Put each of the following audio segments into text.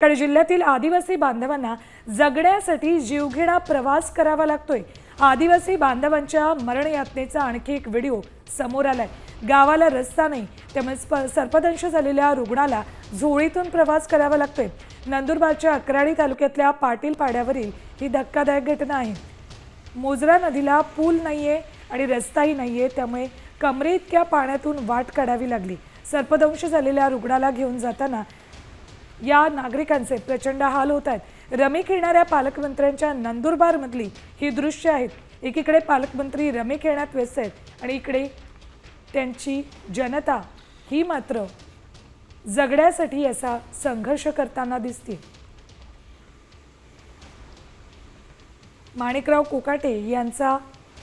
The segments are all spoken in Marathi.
कडे जिल्ह्यातील आदिवासी बांधवांना जगण्यासाठी जीवघेणा प्रवास करावा लागतोय। आदिवासी बांधवांच्या मरण यातनेचा आणखी एक व्हिडिओ समोर आलाय। गावाला रस्ता नाही, त्यामुळे सर्पदंश झालेल्या रुग्णाला झोळीतून प्रवास करावा लागतोय। नंदुरबारच्या अक्राणी तालुक्यातल्या पाटील पाड्यावरील ही धक्कादायक घटना आहे। मोजरा नदीला पूल नाहीये आणि रस्ताही नाहीये, त्यामुळे कमरे इतक्या पाण्यातून वाट काढावी लागली। सर्पदंश झालेल्या रुग्णाला घेऊन जाताना या नागरिकांचे प्रचंड हाल होत आहेत। रमी खेळणाऱ्या पालकमंत्र्यांच्या नंदुरबार मधली ही दृश्य आहेत। एकीकडे पालकमंत्री रमी खेळण्यात व्यस्त आहेत आणि इकडे त्यांची जनता ही मात्र जगण्यासाठी असा संघर्ष करताना दिसते। माणिकराव कोकाटे यांचा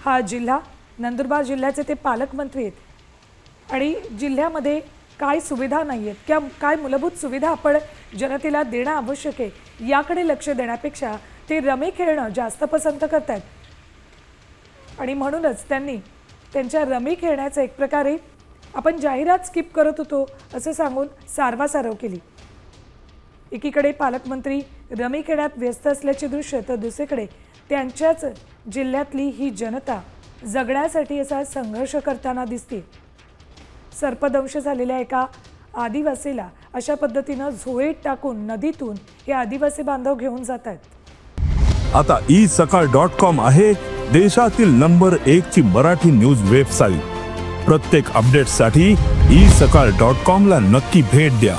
हा जिल्हा, नंदुरबार जिल्ह्याचे ते पालकमंत्री आहेत आणि जिल्ह्यामध्ये काय सुविधा नाहीयेत किंवा काय मूलभूत सुविधा आपण जनतेला देणं आवश्यक आहे याकडे लक्ष देण्यापेक्षा ते रमी खेळणं जास्त पसंत करतात आणि म्हणूनच त्यांनी त्यांच्या रमी खेळण्याचं एक प्रकारे आपण जाहिरात स्किप करत होतो असं सांगून सारवासारव केली। एकीकडे पालकमंत्री रमी खेळण्यात व्यस्त असल्याचे दृश्य, तर दुसरीकडे त्यांच्याच जिल्ह्यातली ही जनता जगण्यासाठी असा संघर्ष करताना दिसते। सर्पदंश झालेल्या एका आदिवासीला अशा पद्धतीने झोळीत टाकून नदीतून हे आदिवासी बांधव घेऊन जात आहेत। आता isakal.com आहे देशातील नंबर 1 ची मराठी न्यूज वेबसाईट। प्रत्येक अपडेटसाठी isakal.com ला नक्की भेट द्या।